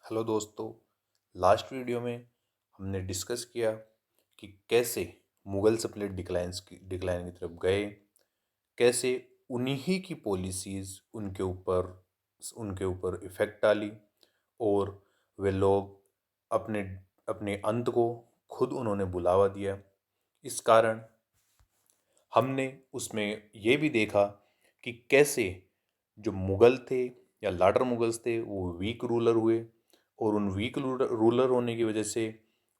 Hello दोस्तों। Last video में हमने डिस्कस किया कि कैसे मुगल्स अपने डिक्लाइन की तरफ गए, कैसे उन्हीं की पॉलिसीज़ उनके ऊपर इफ़ेक्ट डाली और वे लोग अपने अपने अंत को खुद उन्होंने बुलावा दिया। इस कारण हमने उसमें ये भी देखा कि कैसे जो मुग़ल थे या लाटर मुग़ल्स थे वो वीक रूलर हुए और उन वीक रूलर होने की वजह से,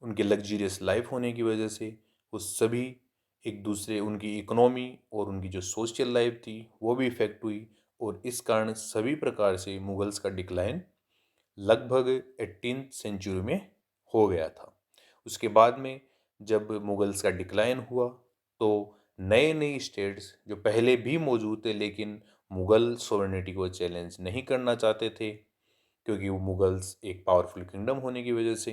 उनके लग्जरियस लाइफ होने की वजह से वो सभी एक दूसरे, उनकी इकोनॉमी और उनकी जो सोशल लाइफ थी वो भी इफ़ेक्ट हुई और इस कारण सभी प्रकार से मुग़ल्स का डिक्लाइन लगभग 18th सेंचुरी में हो गया था। उसके बाद में जब मुग़ल्स का डिक्लाइन हुआ तो नए नए स्टेट्स जो पहले भी मौजूद थे लेकिन मुग़ल सॉवरेनिटी को चैलेंज नहीं करना चाहते थे, क्योंकि वो मुग़ल्स एक पावरफुल किंगडम होने की वजह से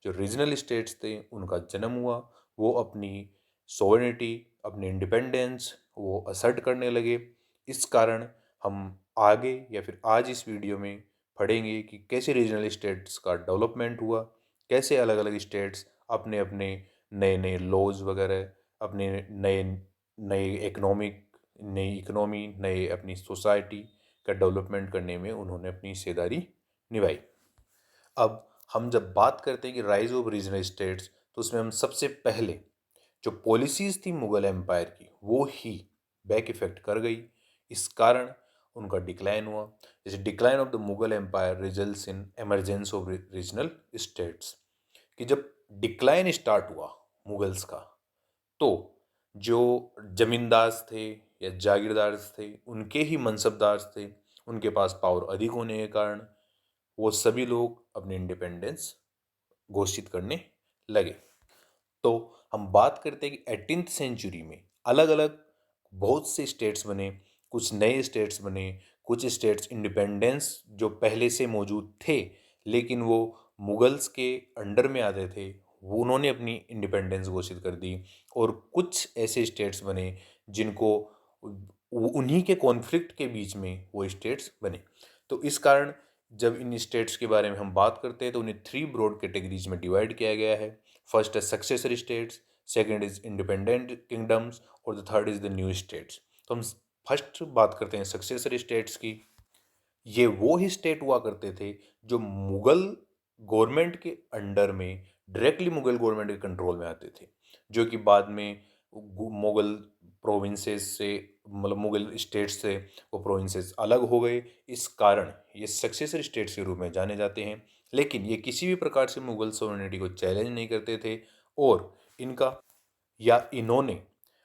जो रीजनल स्टेट्स थे उनका जन्म हुआ। वो अपनी सॉवरेनिटी, अपनी इंडिपेंडेंस वो असर्ट करने लगे। इस कारण हम आगे या फिर आज इस वीडियो में पढ़ेंगे कि कैसे रीजनल स्टेट्स का डेवलपमेंट हुआ, कैसे अलग अलग स्टेट्स अपने अपने नए नए लॉज वगैरह, अपने नए नए नई इकोनॉमी, नए अपनी सोसाइटी का डेवलपमेंट करने में उन्होंने अपनी हिस्सेदारी निभाई। अब हम जब बात करते हैं कि राइज ऑफ रीजनल स्टेट्स, तो उसमें हम सबसे पहले जो पॉलिसीज़ थी मुग़ल एम्पायर की वो ही बैक इफ़ेक्ट कर गई। इस कारण उनका डिक्लाइन हुआ। जैसे decline of the Mughal empire results in emergence of regional states, कि जब डिक्लाइन स्टार्ट हुआ मुग़ल्स का, तो जो जमींदार थे या जागीरदार थे, उनके ही मनसबदार थे, उनके पास पावर अधिक होने के कारण वो सभी लोग अपनी इंडिपेंडेंस घोषित करने लगे। तो हम बात करते हैं कि 18th सेंचुरी में अलग अलग बहुत से स्टेट्स बने, कुछ नए स्टेट्स बने, कुछ स्टेट्स इंडिपेंडेंस जो पहले से मौजूद थे लेकिन वो मुगल्स के अंडर में आते थे, वो उन्होंने अपनी इंडिपेंडेंस घोषित कर दी। और कुछ ऐसे स्टेट्स बने जिनको उन्हीं के कॉन्फ्लिक्ट के बीच में वो स्टेट्स बने। तो इस कारण जब इन स्टेट्स के बारे में हम बात करते हैं तो उन्हें 3 ब्रॉड कैटेगरीज में डिवाइड किया गया है। फर्स्ट है successor states, second is independent kingdoms और the third is the new states. तो हम फर्स्ट बात करते हैं सक्सेसर स्टेट्स की। ये वो ही स्टेट हुआ करते थे जो मुगल गवर्नमेंट के अंडर में, डायरेक्टली मुगल गवर्नमेंट के कंट्रोल में आते थे, जो कि बाद में मुगल प्रोविंसेस से, मतलब मुगल स्टेट्स से वो प्रोविंसेस अलग हो गए। इस कारण ये सक्सेसर स्टेट्स के रूप में जाने जाते हैं। लेकिन ये किसी भी प्रकार से मुगल सोवरेनिटी को चैलेंज नहीं करते थे और इनका या इन्होंने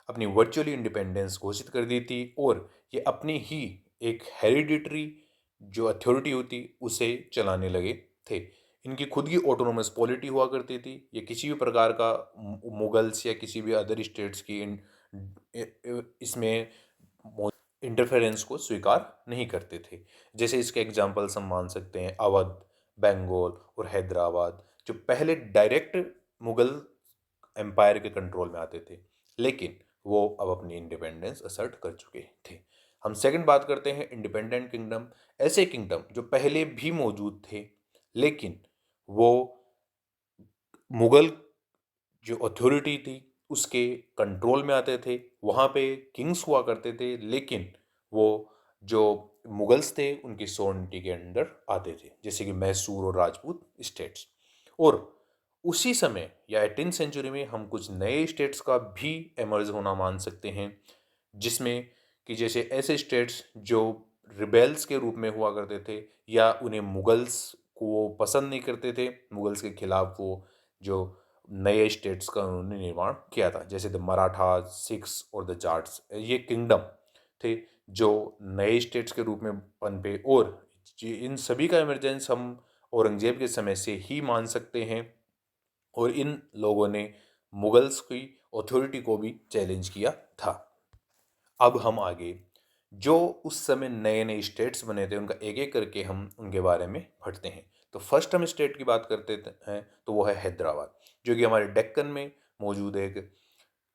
अपनी वर्चुअली इंडिपेंडेंस घोषित कर दी थी और ये अपनी ही एक हेरिडिटरी जो अथॉरिटी होती उसे चलाने लगे थे। इनकी खुद की ऑटोनोमस पॉलिटी हुआ करती थी। ये किसी भी प्रकार का मुगल्स या किसी भी अदर स्टेट्स की इसमें इंटरफेरेंस को स्वीकार नहीं करते थे। जैसे इसके एग्जांपल्स हम मान सकते हैं अवध, बंगाल और हैदराबाद, जो पहले डायरेक्ट मुगल एम्पायर के कंट्रोल में आते थे लेकिन वो अब अपनी इंडिपेंडेंस असर्ट कर चुके थे। हम सेकंड बात करते हैं इंडिपेंडेंट किंगडम। ऐसे किंगडम जो पहले भी मौजूद थे लेकिन वो मुगल जो अथॉरिटी थी उसके कंट्रोल में आते थे। वहाँ पे किंग्स हुआ करते थे लेकिन वो जो मुगल्स थे उनकी सोवरेनिटी के अंडर आते थे, जैसे कि मैसूर और राजपूत स्टेट्स। और उसी समय या 18th सेंचुरी में हम कुछ नए स्टेट्स का भी एमर्ज होना मान सकते हैं, जिसमें कि जैसे ऐसे स्टेट्स जो रिबेल्स के रूप में हुआ करते थे या उन्हें मुगल्स को वो पसंद नहीं करते थे, मुगल्स के खिलाफ वो जो नए स्टेट्स का उन्होंने निर्माण किया था, जैसे द मराठास, सिख्स और द जाट्स। ये किंगडम थे जो नए स्टेट्स के रूप में पनपे और इन सभी का इमरजेंस हम औरंगजेब के समय से ही मान सकते हैं। और इन लोगों ने मुगल्स की अथॉरिटी को भी चैलेंज किया था। अब हम आगे जो उस समय नए नए स्टेट्स बने थे उनका एक एक करके हम उनके बारे में पढ़ते हैं। तो फर्स्ट हम स्टेट की बात करते हैं तो वो है हैदराबाद, जो कि हमारे डेक्कन में मौजूद एक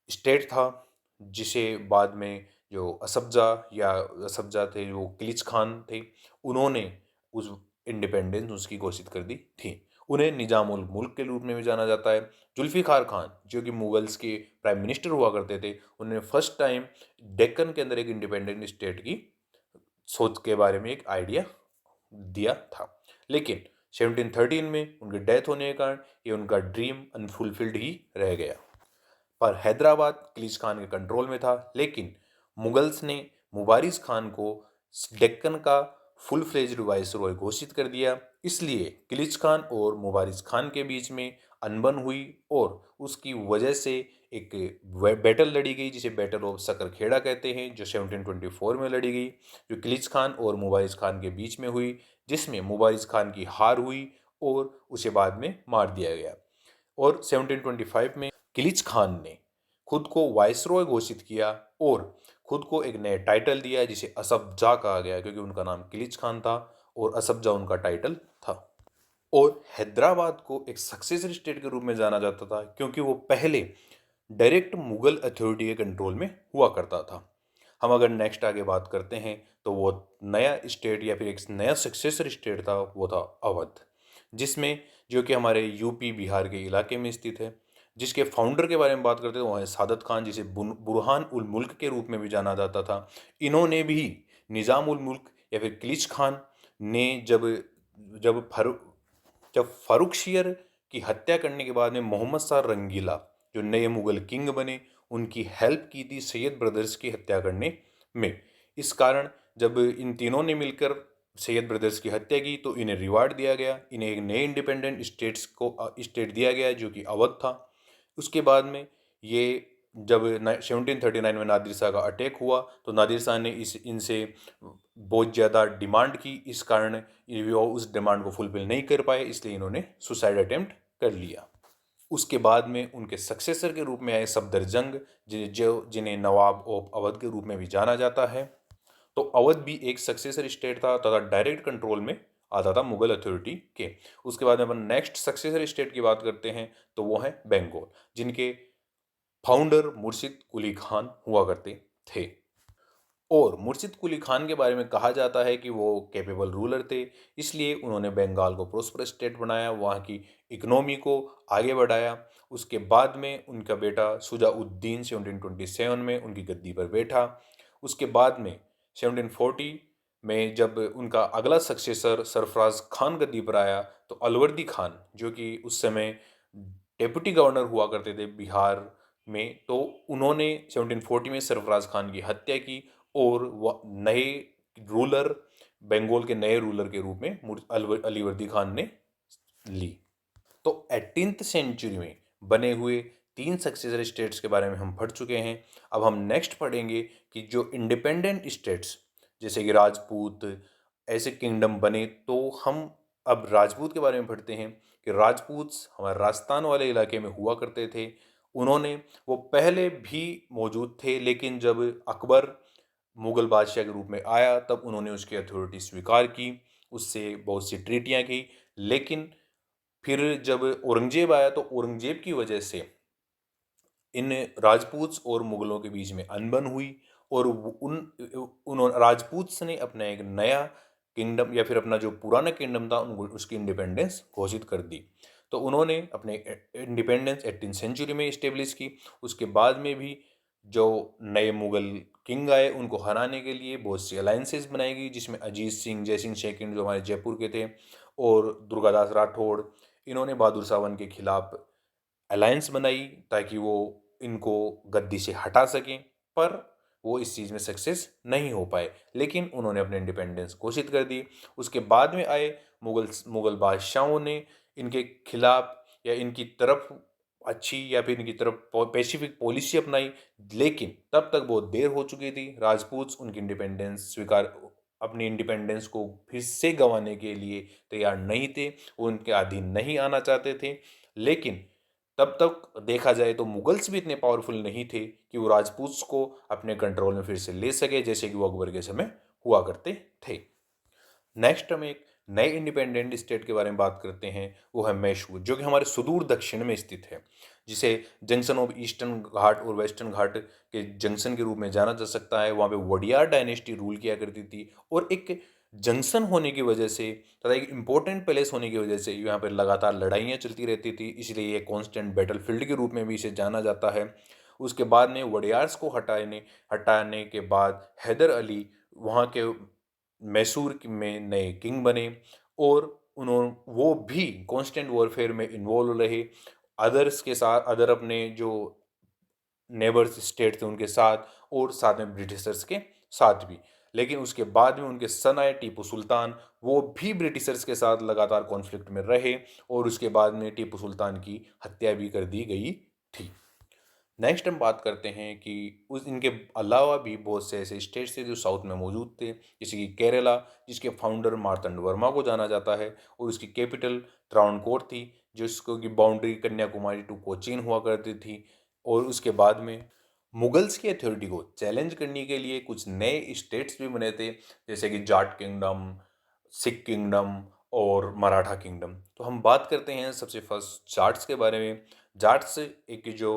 स्टेट था, जिसे बाद में जो असफजा थे, वो किलिच खान थे, उन्होंने उस इंडिपेंडेंस उसकी घोषित कर दी थी। उन्हें निजामुल मुल्क के रूप में भी जाना जाता है। जुल्फिकार खान जो कि मुगल्स के प्राइम मिनिस्टर हुआ करते थे, उन्होंने फर्स्ट टाइम डेक्कन के अंदर एक इंडिपेंडेंट स्टेट की सोच के बारे में एक आइडिया दिया था। लेकिन 1713 में उनकी डेथ होने के कारण ये उनका ड्रीम अनफुलफिल्ड ही रह गया। पर हैदराबाद किलिच खान के कंट्रोल में था, लेकिन मुगल्स ने मुबारिज खान को डेक्कन का फुल फ्लेज्ड वाइसरॉय घोषित कर दिया। इसलिए किलिच खान और मुबारिज खान के बीच में अनबन हुई और उसकी वजह से एक बैटल लड़ी गई जिसे बैटल ऑफ सकरखेड़ा कहते हैं, जो 1724 में लड़ी गई, जो किलिच खान और मुबारिज खान के बीच में हुई, जिसमें मुबारिज खान की हार हुई और उसे बाद में मार दिया गया। और 1725 में किलिच खान ने खुद को वाइसरॉय घोषित किया और खुद को एक नया टाइटल दिया जिसे असफ जा कहा गया, क्योंकि उनका नाम किलिच खान था और असफ जा उनका टाइटल था। और हैदराबाद को एक सक्सेसर स्टेट के रूप में जाना जाता था क्योंकि वो पहले डायरेक्ट मुगल अथॉरिटी के कंट्रोल में हुआ करता था। हम अगर नेक्स्ट आगे बात करते हैं तो वो नया स्टेट या फिर एक नया सक्सेसर स्टेट था, वो था अवध, जिसमें जो कि हमारे यूपी बिहार के इलाके में स्थित है। जिसके फाउंडर के बारे में बात करते हैं वो है सादत खान, जिसे बुरहान उल मुल्क के रूप में भी जाना जाता था। इन्होंने भी निज़ाम उल मुल्क या फिर किलिच खान ने जब जब फारुखशियर की हत्या करने के बाद में मोहम्मद शाह रंगीला जो नए मुगल किंग बने, उनकी हेल्प की थी सैयद ब्रदर्स की हत्या करने में। इस कारण जब इन तीनों ने मिलकर सैयद ब्रदर्स की हत्या की तो इन्हें रिवार्ड दिया गया, इन्हें एक नए इंडिपेंडेंट स्टेट दिया गया जो कि अवध था। उसके बाद में ये जब 1739 में नादिर शाह का अटैक हुआ तो नादिर शाह ने इनसे बहुत ज़्यादा डिमांड की, इस कारण वो उस डिमांड को फुलफिल नहीं कर पाए, इसलिए इन्होंने सुसाइड अटेम्प्ट कर लिया। उसके बाद में उनके सक्सेसर के रूप में आए सफदरजंग, जिन्हें नवाब ऑफ अवध के रूप में भी जाना जाता है। तो अवध भी एक सक्सेसर स्टेट था तथा डायरेक्ट कंट्रोल में आता था मुगल अथॉरिटी के। उसके बाद में अपन नेक्स्ट सक्सेसर स्टेट की बात करते हैं तो वो है बंगाल, जिनके फाउंडर मुर्शिद कुली खान हुआ करते थे। और मुर्शिद कुली खान के बारे में कहा जाता है कि वो कैपेबल रूलर थे, इसलिए उन्होंने बंगाल को प्रोस्परस स्टेट बनाया, वहाँ की इकोनॉमी को आगे बढ़ाया। उसके बाद में उनका बेटा शुजाउद्दीन 1727 में उनकी गद्दी पर बैठा। उसके बाद में 1740 में जब उनका अगला सक्सेसर सरफराज खान गद्दी पर आया तो अलवर्दी खान, जो कि उस समय डेप्यूटी गवर्नर हुआ करते थे बिहार में, तो उन्होंने 1740 में सरफराज खान की हत्या की और वह नए रूलर, बंगाल के नए रूलर के रूप में अलीवर्दी खान ने ली। तो 18th सेंचुरी में बने हुए 3 सक्सेसर स्टेट्स के बारे में हम पढ़ चुके हैं। अब हम नेक्स्ट पढ़ेंगे कि जो इंडिपेंडेंट स्टेट्स जैसे कि राजपूत ऐसे किंगडम बने, तो हम अब राजपूत के बारे में पढ़ते हैं कि राजपूत हमारे राजस्थान वाले इलाके में हुआ करते थे। उन्होंने वो पहले भी मौजूद थे, लेकिन जब अकबर मुगल बादशाह के रूप में आया तब उन्होंने उसकी अथॉरिटी स्वीकार की, उससे बहुत सी ट्रीटियाँ की। लेकिन फिर जब औरंगजेब आया तो औरंगजेब की वजह से इन राजपूत्स और मुगलों के बीच में अनबन हुई और उन राजपूत्स ने अपना एक नया किंगडम या फिर अपना जो पुराना किंगडम था उनको उसकी इंडिपेंडेंस घोषित कर दी। तो उन्होंने अपने इंडिपेंडेंस 18th सेंचुरी में इस्टेब्लिश की। उसके बाद में भी जो नए मुगल किंग आए उनको हराने के लिए बहुत सी अलायंसेस बनाई गई, जिसमें अजीत सिंह, जय सिंह शेखिन जो हमारे जयपुर के थे, और दुर्गादास राठौड़, इन्होंने बहादुर सावन के खिलाफ अलायंस बनाई ताकि वो इनको गद्दी से हटा सकें। पर वो इस चीज़ में सक्सेस नहीं हो पाए, लेकिन उन्होंने अपने इंडिपेंडेंस घोषित कर दी। उसके बाद में आए मुगल बादशाहों ने इनके खिलाफ या इनकी तरफ अच्छी या फिर इनकी तरफ पैसिफिक पॉलिसी अपनाई, लेकिन तब तक बहुत देर हो चुकी थी। राजपूत उनकी इंडिपेंडेंस स्वीकार अपनी इंडिपेंडेंस को फिर से गंवाने के लिए तैयार नहीं थे, वो उनके अधीन नहीं आना चाहते थे। लेकिन तब तक देखा जाए तो मुगल्स भी इतने पावरफुल नहीं थे कि वो राजपूत्स को अपने कंट्रोल में फिर से ले सके, जैसे कि वो अकबर के समय हुआ करते थे। नेक्स्ट हम एक नए इंडिपेंडेंट स्टेट के बारे में बात करते हैं, वो है मैसूर, जो कि हमारे सुदूर दक्षिण में स्थित है, जिसे जंक्शन ऑफ ईस्टर्न घाट और वेस्टर्न घाट के जंक्शन के रूप में जाना जा सकता है। वहाँ पे वडियार डायनेस्टी रूल किया करती थी और एक जंक्शन होने की वजह से तथा एक इम्पोर्टेंट पैलेस होने की वजह से यहाँ पर लगातार लड़ाइयाँ चलती रहती थी, इसलिए ये कॉन्स्टेंट बैटलफील्ड के रूप में भी इसे जाना जाता है। उसके बाद में वडियार्स को हटाने के बाद हैदर अली वहाँ के मैसूर में नए किंग बने और वो भी कॉन्स्टेंट वॉरफेयर में इन्वॉल्व रहे, अदर्स के साथ, अदर अपने जो नेबर्स स्टेट थे उनके साथ, और साथ में ब्रिटिशर्स के साथ भी। लेकिन उसके बाद में उनके सन आए टीपू सुल्तान, वो भी ब्रिटिशर्स के साथ लगातार कॉन्फ्लिक्ट में रहे और उसके बाद में टीपू सुल्तान की हत्या भी कर दी गई थी। नेक्स्ट हम बात करते हैं कि उस इनके अलावा भी बहुत से ऐसे स्टेट्स थे जो साउथ में मौजूद थे, जैसे कि केरला, जिसके फाउंडर मार्तंड वर्मा को जाना जाता है और उसकी कैपिटल त्रावणकोर थी, जिसको की बाउंड्री कन्याकुमारी टू कोचीन हुआ करती थी। और उसके बाद में मुगल्स की अथॉरिटी को चैलेंज करने के लिए कुछ नए स्टेट्स भी बने थे, जैसे कि जाट किंगडम, सिख किंगडम और मराठा किंगडम। तो हम बात करते हैं सबसे फर्स्ट जाट्स के बारे में। जाट्स एक जो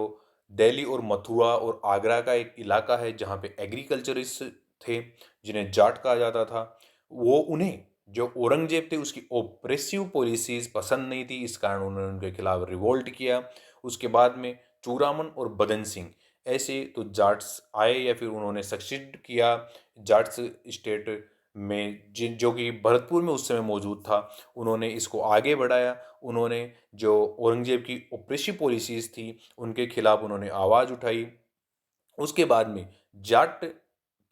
दिल्ली और मथुरा और आगरा का एक इलाका है जहाँ पे एग्रीकल्चरिस्ट थे, जिन्हें जाट कहा जाता था। वो उन्हें जो औरंगजेब थे उसकी ओप्रेसिव पॉलिसीज पसंद नहीं थी, इस कारण उन्होंने उनके खिलाफ रिवोल्ट किया। उसके बाद में चूरामन और बदन सिंह ऐसे तो जाट्स आए या फिर उन्होंने सक्सीड किया जाट्स स्टेट में, जिन जो कि भरतपुर में उस समय मौजूद था। उन्होंने इसको आगे बढ़ाया, उन्होंने जो औरंगजेब की ओप्रेसिव पॉलिसीज थी उनके खिलाफ उन्होंने आवाज़ उठाई। उसके बाद में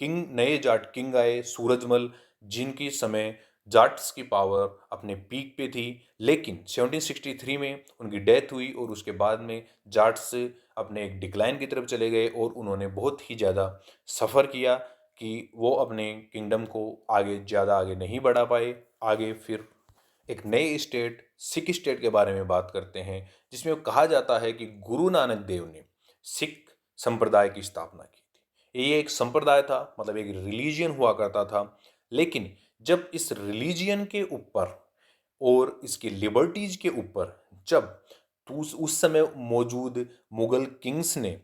नए जाट किंग आए, सूरजमल, जिनकी समय जाट्स की पावर अपने पीक पे थी, लेकिन 1763 में उनकी डेथ हुई और उसके बाद में जाट्स अपने एक डिक्लाइन की तरफ चले गए और उन्होंने बहुत ही ज़्यादा सफ़र किया कि वो अपने किंगडम को ज़्यादा आगे नहीं बढ़ा पाए। आगे फिर एक नए स्टेट, सिख स्टेट के बारे में बात करते हैं, जिसमें कहा जाता है कि गुरु नानक देव ने सिख संप्रदाय की स्थापना की थी। ये एक संप्रदाय था, मतलब एक रिलीजियन हुआ करता था, लेकिन जब इस रिलीजियन के ऊपर और इसकी लिबर्टीज के ऊपर जब उस समय मौजूद मुगल किंग्स ने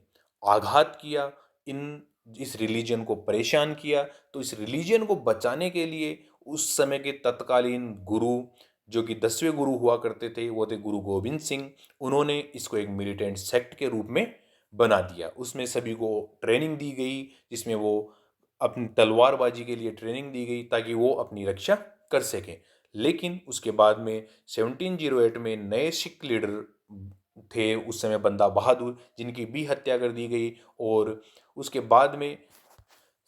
आघात किया, इन इस रिलीजन को परेशान किया, तो इस रिलीजन को बचाने के लिए उस समय के तत्कालीन गुरु, जो कि 10वें गुरु हुआ करते थे, वो थे गुरु गोविंद सिंह। उन्होंने इसको एक मिलिटेंट सेक्ट के रूप में बना दिया। उसमें सभी को ट्रेनिंग दी गई, जिसमें वो अपनी तलवारबाजी के लिए ट्रेनिंग दी गई ताकि वो अपनी रक्षा कर सकें। लेकिन उसके बाद में 1708 में नए सिख लीडर थे उस समय, बंदा बहादुर, जिनकी भी हत्या कर दी गई और उसके बाद में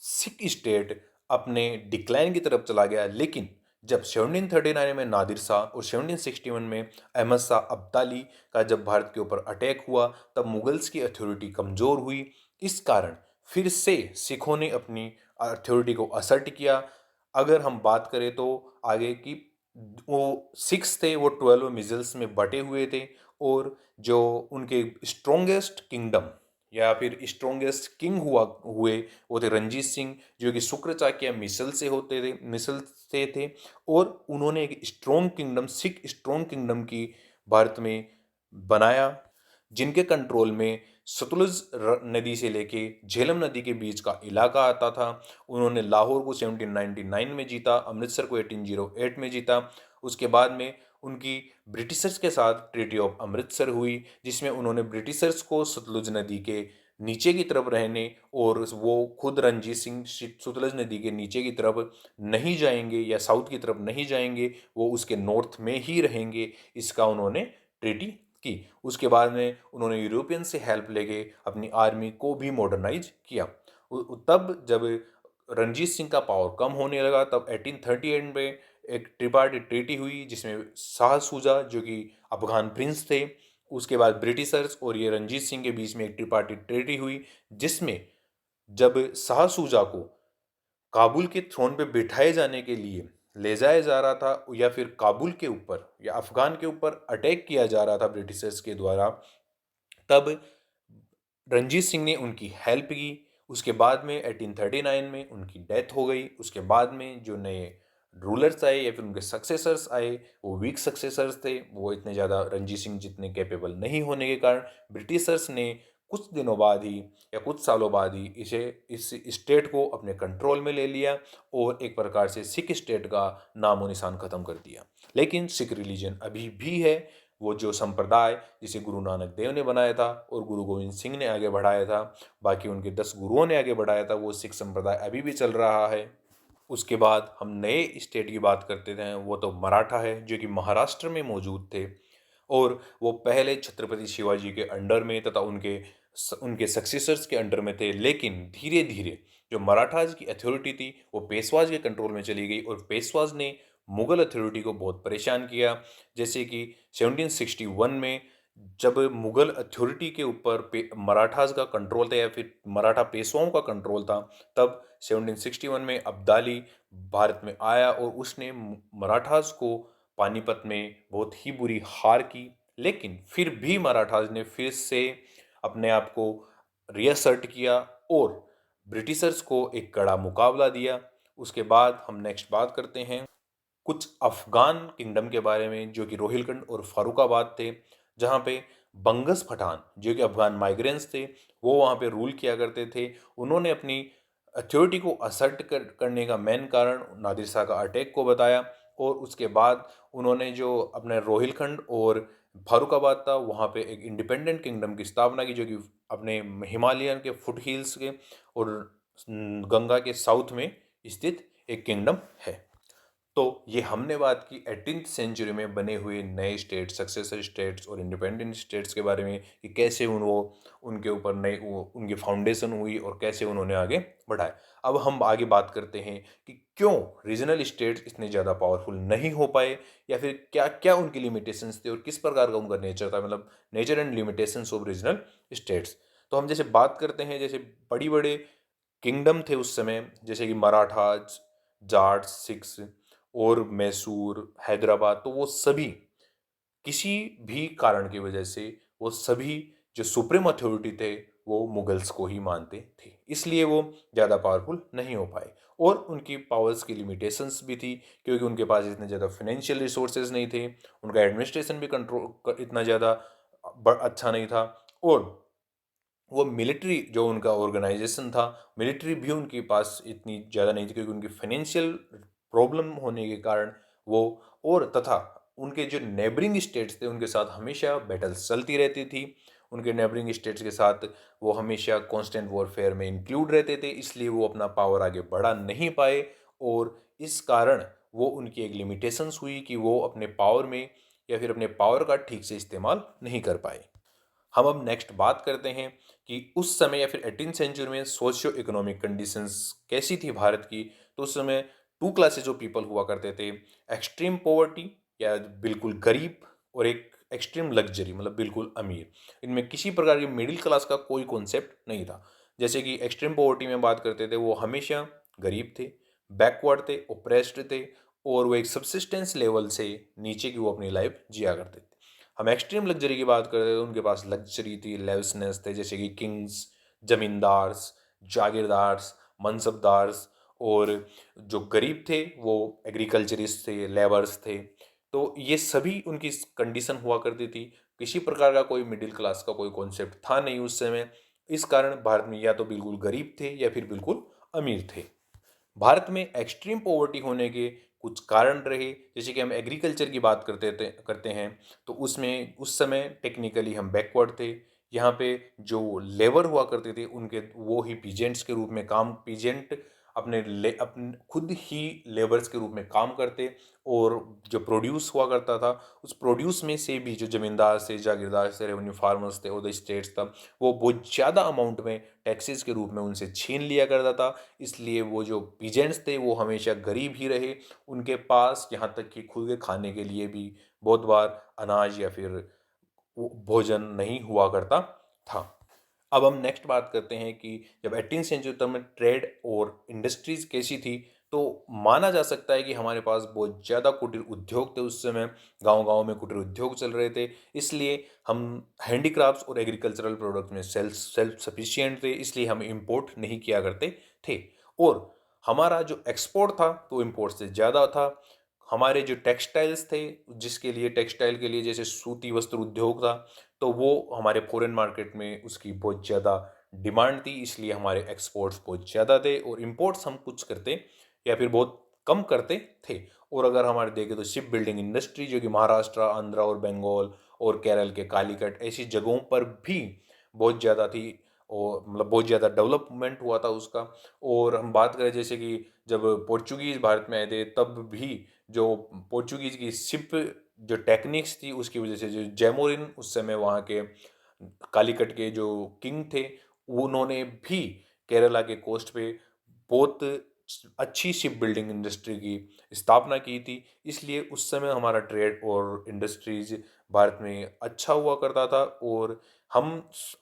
सिख स्टेट अपने डिक्लाइन की तरफ चला गया। लेकिन जब 1739 में नादिर शाह और 1761 में अहमद शाह अब्दाली का जब भारत के ऊपर अटैक हुआ, तब मुगल्स की अथॉरिटी कमज़ोर हुई। इस कारण फिर से सिखों ने अपनी अथॉरिटी को असर्ट किया। अगर हम बात करें तो आगे की, वो सिक्स थे वो 12 मिजल्स में बटे हुए थे और जो उनके स्ट्रोंगेस्ट किंगडम या फिर स्ट्रोंगेस्ट किंग हुए वो थे रंजीत सिंह, जो कि शुक्र चाकिया मिसल से थे और उन्होंने एक strong kingdom, Sikh strong kingdom की भारत में बनाया, जिनके कंट्रोल में सतलुज नदी से लेके झेलम नदी के बीच का इलाका आता था। उन्होंने लाहौर को 1799 में जीता, अमृतसर को 1808 में जीता। उसके बाद में उनकी ब्रिटिशर्स के साथ ट्रीटी ऑफ अमृतसर हुई, जिसमें उन्होंने ब्रिटिशर्स को सतलुज नदी के नीचे की तरफ रहने, और वो खुद रंजीत सिंह सतलुज नदी के नीचे की तरफ नहीं जाएंगे या साउथ की तरफ नहीं जाएंगे, वो उसके नॉर्थ में ही रहेंगे, इसका उन्होंने ट्रीटी की। उसके बाद में उन्होंने यूरोपियन से हेल्प लेके अपनी आर्मी को भी मॉडर्नाइज किया। तब जब रणजीत सिंह का पावर कम होने लगा, तब 1838 में एक ट्रिपार्टिट ट्रीटी हुई, जिसमें शाह सूजा, जो कि अफगान प्रिंस थे, उसके बाद ब्रिटिशर्स और ये रणजीत सिंह के बीच में एक ट्रिपार्टिट ट्रीटी हुई, जिसमें जब शाह सूजा को काबुल के थ्रोन पे बिठाए जाने के लिए ले जाया जा रहा था या फिर काबुल के ऊपर या अफगान के ऊपर अटैक किया जा रहा था ब्रिटिशर्स के द्वारा, तब रणजीत सिंह ने उनकी हेल्प की। उसके बाद में 1839 में उनकी डेथ हो गई। उसके बाद में जो नए रूलर्स आए या फिर उनके सक्सेसर्स आए, वो वीक सक्सेसर्स थे, वो इतने ज़्यादा रणजीत सिंह जितने कैपेबल नहीं होने के कारण ब्रिटिशर्स ने कुछ दिनों बाद ही या कुछ सालों बाद ही इस स्टेट को अपने कंट्रोल में ले लिया और एक प्रकार से सिख स्टेट का नामो निशान खत्म कर दिया। लेकिन सिख रिलीजन अभी भी है, वो जो संप्रदाय जिसे गुरु नानक देव ने बनाया था और गुरु गोविंद सिंह ने आगे बढ़ाया था, बाकी उनके 10 गुरुओं ने आगे बढ़ाया था, वो सिख संप्रदाय अभी भी चल रहा है। उसके बाद हम नए स्टेट की बात करते थे, वो तो मराठा है जो कि महाराष्ट्र में मौजूद थे और वो पहले छत्रपति शिवाजी के अंडर में तथा उनके सक्सेसर्स के अंडर में थे। लेकिन धीरे धीरे जो मराठाज की अथॉरिटी थी वो पेशवाज के कंट्रोल में चली गई और पेशवाज ने मुगल अथॉरिटी को बहुत परेशान किया। जैसे कि 1761 में जब मुगल अथॉरिटी के ऊपर मराठास का कंट्रोल था या फिर मराठा पेशवाओं का कंट्रोल था, तब 1761 में अब्दाली भारत में आया और उसने मराठास को पानीपत में बहुत ही बुरी हार की। लेकिन फिर भी मराठास ने फिर से अपने आप को रीअसर्ट किया और ब्रिटिशर्स को एक कड़ा मुकाबला दिया। उसके बाद हम नेक्स्ट बात करते हैं कुछ अफगान किंगडम के बारे में जो कि रोहिलखंड और फारुखाबाद थे, जहाँ पे बंगस पठान जो कि अफगान माइग्रेंट्स थे वो वहाँ पे रूल किया करते थे। उन्होंने अपनी अथॉरिटी को करने का मेन कारण नादिर शाह का अटैक को बताया और उसके बाद उन्होंने जो अपने रोहिलखंड और फारुखाबाद था वहाँ पे एक इंडिपेंडेंट किंगडम की स्थापना की जो कि अपने हिमालयन के फुट हिल्स के और गंगा के साउथ में स्थित एक किंगडम है। तो ये हमने बात की 18th सेंचुरी में बने हुए नए स्टेट, सक्सेसर स्टेट्स और इंडिपेंडेंट स्टेट्स के बारे में कि कैसे उनके ऊपर उनकी फाउंडेशन हुई और कैसे उन्होंने आगे बढ़ाए। अब हम आगे बात करते हैं कि क्यों रीजनल स्टेट्स इतने ज़्यादा पावरफुल नहीं हो पाए या फिर क्या क्या उनकी लिमिटेशंस थे और किस प्रकार का उनका नेचर था, मतलब nature and limitations of regional states. तो हम जैसे बात करते हैं, जैसे बड़ी बड़े किंगडम थे उस समय, जैसे कि मराठाज, जाट्स, सिख्स और मैसूर, हैदराबाद, तो वो सभी किसी भी कारण की वजह से वो सभी जो सुप्रीम अथॉरिटी थे वो मुगल्स को ही मानते थे, इसलिए वो ज़्यादा पावरफुल नहीं हो पाए। और उनकी पावर्स की लिमिटेशंस भी थी क्योंकि उनके पास इतने ज़्यादा फाइनेंशियल रिसोर्सेज नहीं थे, उनका एडमिनिस्ट्रेशन भी कंट्रोल इतना ज़्यादा अच्छा नहीं था और वो मिलिट्री जो उनका ऑर्गेनाइजेशन था, मिलिट्री भी उनके पास इतनी ज़्यादा नहीं थी क्योंकि उनकी फाइनेंशियल प्रॉब्लम होने के कारण वो और तथा उनके जो नेबरिंग स्टेट्स थे उनके साथ हमेशा बैटल्स चलती रहती थी। उनके नेबरिंग स्टेट्स के साथ वो हमेशा कांस्टेंट वॉरफेयर में इंक्लूड रहते थे, इसलिए वो अपना पावर आगे बढ़ा नहीं पाए और इस कारण वो उनकी एक लिमिटेशंस हुई कि वो अपने पावर में या फिर अपने पावर का ठीक से इस्तेमाल नहीं कर पाए। हम अब नेक्स्ट बात करते हैं कि उस समय या फिर 18th सेंचुरी में सोशियो इकोनॉमिक कंडीशंस कैसी थी भारत की। तो उस समय टू क्लासेस ऑफ पीपल हुआ करते थे, एक्सट्रीम पॉवर्टी या बिल्कुल गरीब और एक एक्सट्रीम लग्जरी मतलब बिल्कुल अमीर। इनमें किसी प्रकार की मिडिल क्लास का कोई कॉन्सेप्ट नहीं था। जैसे कि एक्सट्रीम पॉवर्टी में बात करते थे वो हमेशा गरीब थे, बैकवर्ड थे, ओप्रेस्ड थे और वो एक सब्सिस्टेंस लेवल से नीचे की वो अपनी लाइफ जिया करते थे। हम एक्सट्रीम लग्जरी की बात करते हैं तो उनके पास लग्जरी थी, लेविसनेस थे, जैसे कि किंग्स, जमींदार्स, जागीरदार्स, मनसबदार्स और जो गरीब थे वो एग्रीकल्चरिस्ट थे, लेबर्स थे। तो ये सभी उनकी कंडीशन हुआ करती थी। किसी प्रकार का कोई मिडिल क्लास का कोई कॉन्सेप्ट था नहीं उस समय। इस कारण भारत में या तो बिल्कुल गरीब थे या फिर बिल्कुल अमीर थे। भारत में एक्सट्रीम पॉवर्टी होने के कुछ कारण रहे, जैसे कि हम एग्रीकल्चर की बात करते हैं तो उसमें उस समय टेक्निकली हम बैकवर्ड थे। यहाँ पे जो लेबर हुआ करते थे उनके वो ही पीजेंट्स के रूप में काम पीजेंट अपने खुद ही लेबर्स के रूप में काम करते और जो प्रोड्यूस हुआ करता था उस प्रोड्यूस में से भी जो जमींदार से, जागीरदार से, रेवेन्यू फार्मर्स थे और द स्टेट्स था वो बहुत ज़्यादा अमाउंट में टैक्सेस के रूप में उनसे छीन लिया करता था। इसलिए वो जो पीजेंट्स थे वो हमेशा गरीब ही रहे। उनके पास यहाँ तक कि खुद के खाने के लिए भी बहुत बार अनाज या फिर भोजन नहीं हुआ करता था। अब हम नेक्स्ट बात करते हैं कि जब 18th सेंचुरी तक में ट्रेड और इंडस्ट्रीज कैसी थी, तो माना जा सकता है कि हमारे पास बहुत ज़्यादा कुटीर उद्योग थे उस समय। गांव-गांव में कुटीर उद्योग चल रहे थे, इसलिए हम हैंडीक्राफ्ट्स और एग्रीकल्चरल प्रोडक्ट्स में सेल्फ सफिशिएंट थे, इसलिए हम इंपोर्ट नहीं किया करते थे और हमारा जो एक्सपोर्ट था तो इम्पोर्ट से ज़्यादा था। हमारे जो टेक्सटाइल्स थे, जिसके लिए टेक्सटाइल के लिए जैसे सूती वस्त्र उद्योग था, तो वो हमारे फॉरेन मार्केट में उसकी बहुत ज़्यादा डिमांड थी, इसलिए हमारे एक्सपोर्ट्स बहुत ज़्यादा थे और इंपोर्ट्स हम कुछ करते या फिर बहुत कम करते थे। और अगर हमारे देखें तो शिप बिल्डिंग इंडस्ट्री जो कि महाराष्ट्र, आंध्रा और बंगाल और केरल के कालीकट ऐसी जगहों पर भी बहुत ज़्यादा थी और मतलब बहुत ज़्यादा डेवलपमेंट हुआ था उसका। और हम बात करें जैसे कि जब पोर्चुगीज़ भारत में आए थे तब भी जो पोर्चुगीज़ की शिप जो टेक्निक्स थी उसकी वजह से जो जैमोरिन उस समय वहाँ के कालीकट के जो किंग थे उन्होंने भी केरला के कोस्ट पे बहुत अच्छी शिप बिल्डिंग इंडस्ट्री की स्थापना की थी। इसलिए उस समय हमारा ट्रेड और इंडस्ट्रीज भारत में अच्छा हुआ करता था और हम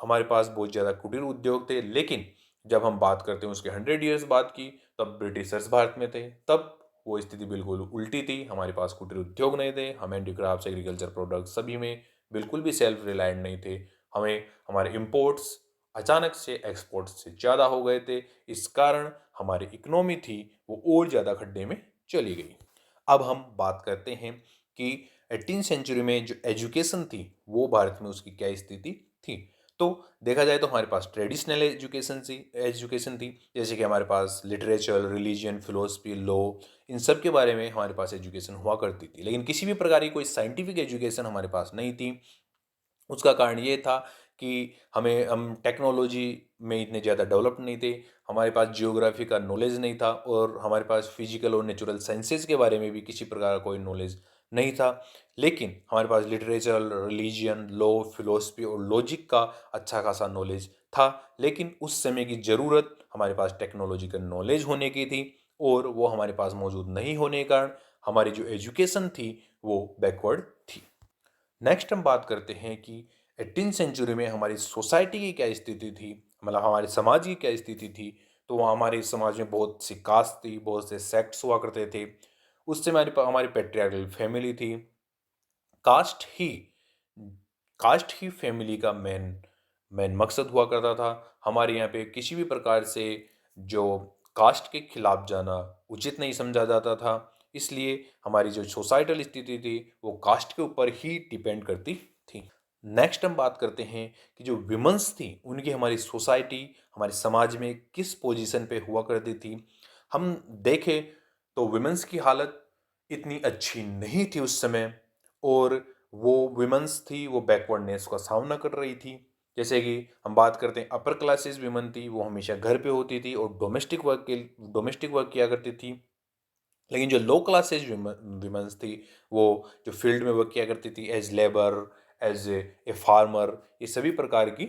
हमारे पास बहुत ज़्यादा कुटीर उद्योग थे। लेकिन जब हम बात करते हैं उसके 100 ईयर्स बाद की, तब ब्रिटिशर्स भारत में थे, तब वो स्थिति बिल्कुल उल्टी थी। हमारे पास कुटीर उद्योग नहीं थे, हम हैंडीक्राफ्ट्स, एग्रीकल्चर प्रोडक्ट्स सभी में बिल्कुल भी सेल्फ रिलायंट नहीं थे। हमें हमारे इम्पोर्ट्स अचानक से एक्सपोर्ट्स से ज़्यादा हो गए थे। इस कारण हमारी इकोनॉमी थी वो और ज़्यादा खड्डे में चली गई। अब हम बात करते हैं कि 18th सेंचुरी में जो एजुकेशन थी वो भारत में उसकी क्या स्थिति थी। तो देखा जाए तो हमारे पास ट्रेडिशनल एजुकेशन थी, जैसे कि हमारे पास लिटरेचर, रिलीजन, फिलोसफी, लॉ, इन सब के बारे में हमारे पास एजुकेशन हुआ करती थी। लेकिन किसी भी प्रकार की कोई साइंटिफिक एजुकेशन हमारे पास नहीं थी। उसका कारण ये था कि हम टेक्नोलॉजी में इतने ज़्यादा डेवलप नहीं थे, हमारे पास जियोग्राफी का नॉलेज नहीं था और हमारे पास फिजिकल और नेचुरल साइंसेज के बारे में भी किसी प्रकार का कोई नॉलेज नहीं था। लेकिन हमारे पास लिटरेचर, रिलीजन, लॉ, फिलोसफी और लॉजिक का अच्छा खासा नॉलेज था। लेकिन उस समय की ज़रूरत हमारे पास टेक्नोलॉजी का नॉलेज होने की थी और वो हमारे पास मौजूद नहीं होने के कारण हमारी जो एजुकेशन थी वो बैकवर्ड थी। नेक्स्ट हम बात करते हैं कि 18th सेंचुरी में हमारी सोसाइटी की क्या स्थिति थी, मतलब हमारे समाज की क्या स्थिति थी। तो वहाँ हमारे समाज में बहुत सी कास्ट थी, बहुत से सेक्ट्स हुआ करते थे। उससे हमारी पैट्रियार्कल फैमिली थी। कास्ट ही कास्ट ही फैमिली का मेन मेन मकसद हुआ करता था। हमारे यहाँ पे किसी भी प्रकार से जो कास्ट के खिलाफ जाना उचित नहीं समझा जाता था। इसलिए हमारी जो सोसाइटल स्थिति थी वो कास्ट के ऊपर ही डिपेंड करती थी। नेक्स्ट हम बात करते हैं कि जो विमेंस थी उनकी हमारी सोसाइटी, हमारे समाज में किस पोजीशन पे हुआ करती थी। हम देखें तो विमेंस की हालत इतनी अच्छी नहीं थी उस समय और वो विमेंस थी वो बैकवर्डनेस का सामना कर रही थी। जैसे कि हम बात करते हैं अपर क्लासेस विमेन थी, वो हमेशा घर पे होती थी और डोमेस्टिक वर्क किया करती थी। लेकिन जो लो क्लासेज विमेंस थी वो जो फील्ड में वर्क किया करती थी as labour, as a farmer, ये सभी प्रकार की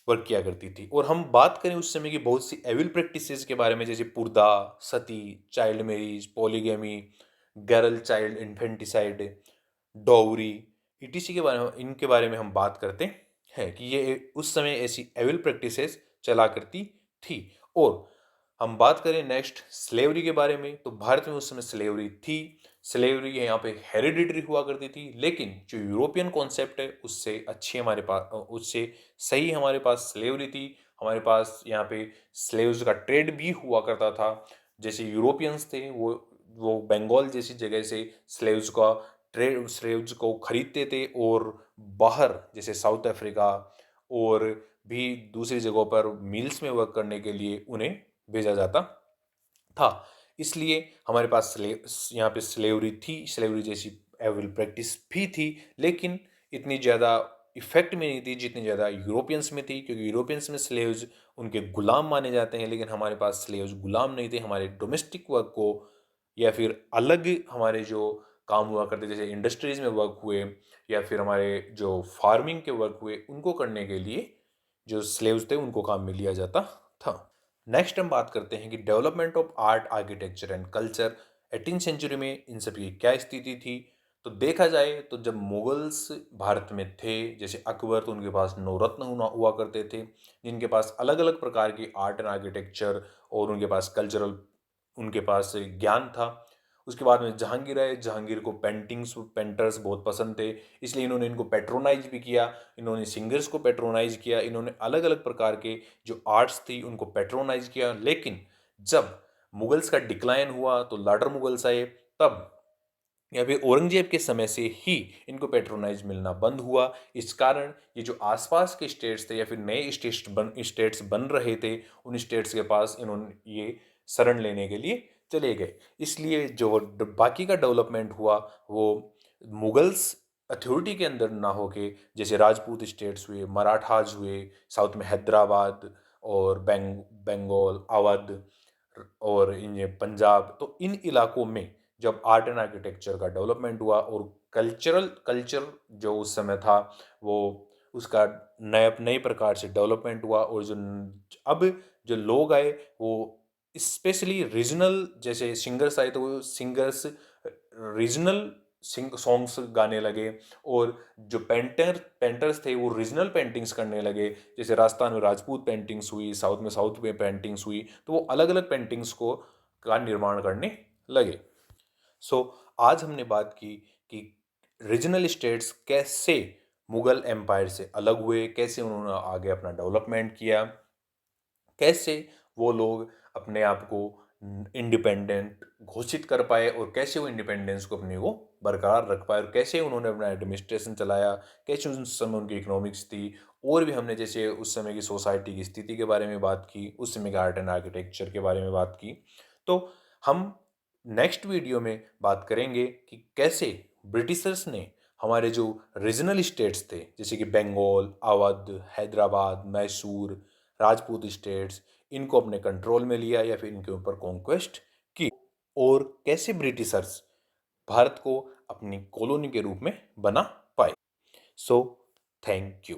वर्क किया करती थी। और हम बात करें उस समय की बहुत सी एविल प्रैक्टिसेस के बारे में, जैसे purdah, sati, child marriage, polygamy, girl child infanticide, dowry, ETC के बारे में, इनके बारे में हम बात करते हैं कि ये उस समय ऐसी एविल प्रैक्टिसेस चला करती थी। और हम बात करें नेक्स्ट स्लेवरी के बारे में, तो भारत में उस समय स्लेवरी थी। स्लेवरी यहाँ पे हेरिडिटरी हुआ करती थी, लेकिन जो यूरोपियन कॉन्सेप्ट है उससे अच्छी हमारे पास उससे सही हमारे पास स्लेवरी थी। हमारे पास यहाँ पे स्लेव्स का ट्रेड भी हुआ करता था। जैसे यूरोपियंस थे वो बंगाल जैसी जगह से स्लेव्स को खरीदते थे और बाहर जैसे साउथ अफ्रीका और भी दूसरी जगहों पर मिल्स में वर्क करने के लिए उन्हें भेजा जाता था। इसलिए हमारे पास यहाँ पे स्लेवरी थी, स्लेवरी जैसी एविल प्रैक्टिस भी थी, लेकिन इतनी ज़्यादा इफेक्ट में नहीं थी जितनी ज़्यादा यूरोपियंस में थी, क्योंकि यूरोपियंस में स्लेव्स उनके गुलाम माने जाते हैं, लेकिन हमारे पास स्लेव्स गुलाम नहीं थे। हमारे डोमेस्टिक वर्क को या फिर अलग हमारे जो काम हुआ करते जैसे इंडस्ट्रीज में वर्क हुए या फिर हमारे जो फार्मिंग के वर्क हुए उनको करने के लिए जो स्लेव्स थे उनको काम में लिया जाता था। नेक्स्ट हम बात करते हैं कि development of art, architecture and culture 18th century में इन सब की क्या स्थिति थी। तो देखा जाए तो जब मुगल्स भारत में थे, जैसे अकबर, तो उनके पास नवरत्न हुआ करते थे जिनके पास अलग अलग प्रकार की आर्ट एंड आर्किटेक्चर और उनके पास कल्चरल उनके पास ज्ञान था। उसके बाद में जहांगीर आए, जहांगीर को पेंटर्स बहुत पसंद थे, इसलिए इन्होंने इनको पेट्रोनाइज भी किया, इन्होंने सिंगर्स को पेट्रोनाइज किया, इन्होंने अलग अलग प्रकार के जो आर्ट्स थी उनको पेट्रोनाइज किया। लेकिन जब मुगल्स का डिक्लाइन हुआ तो लाडर मुगल्स आए, तब या फिर औरंगजेब के समय से ही इनको पैट्रोनाइज मिलना बंद हुआ। इस कारण ये जो आसपास के स्टेट्स थे या फिर नए स्टेट्स बन रहे थे, उन स्टेट्स के पास इन्होंने ये शरण लेने के लिए चले गए। इसलिए जो बाकी का डेवलपमेंट हुआ वो मुगल्स अथॉरिटी के अंदर ना होके, जैसे राजपूत स्टेट्स हुए, मराठाज हुए, साउथ में हैदराबाद और बंगाल, अवध और इन ये पंजाब, तो इन इलाकों में जब आर्ट एंड आर्किटेक्चर का डेवलपमेंट हुआ और कल्चर जो उस समय था वो उसका नए प्रकार से डेवलपमेंट हुआ, और जो अब जो लोग आए वो स्पेशली रीजनल जैसे सिंगर्स आए, तो वो सिंगर्स रीजनल सॉन्ग्स गाने लगे, और जो पेंटर्स थे वो रीजनल पेंटिंग्स करने लगे। जैसे राजस्थान में राजपूत पेंटिंग्स हुई, साउथ में पेंटिंग्स हुई, तो वो अलग अलग पेंटिंग्स का निर्माण करने लगे। सो आज हमने बात की कि रीजनल स्टेट्स कैसे मुगल एम्पायर से अलग हुए, कैसे उन्होंने आगे अपना डेवलपमेंट किया, कैसे वो लोग अपने आप को इंडिपेंडेंट घोषित कर पाए, और कैसे वो इंडिपेंडेंस को अपने को बरकरार रख पाए, और कैसे उन्होंने अपना एडमिनिस्ट्रेशन चलाया, कैसे उस समय उनकी इकोनॉमिक्स थी। और भी हमने जैसे उस समय की सोसाइटी की स्थिति के बारे में बात की, उस समय के आर्ट एंड आर्किटेक्चर के बारे में बात की। तो हम नेक्स्ट वीडियो में बात करेंगे कि कैसे ब्रिटिशर्स ने हमारे जो रीजनल स्टेट्स थे, जैसे कि बंगाल, अवध, हैदराबाद, मैसूर, राजपूत स्टेट्स, इनको अपने कंट्रोल में लिया या फिर इनके ऊपर कॉन्क्वेस्ट की, और कैसे ब्रिटिशर्स भारत को अपनी कॉलोनी के रूप में बना पाए। So thank you.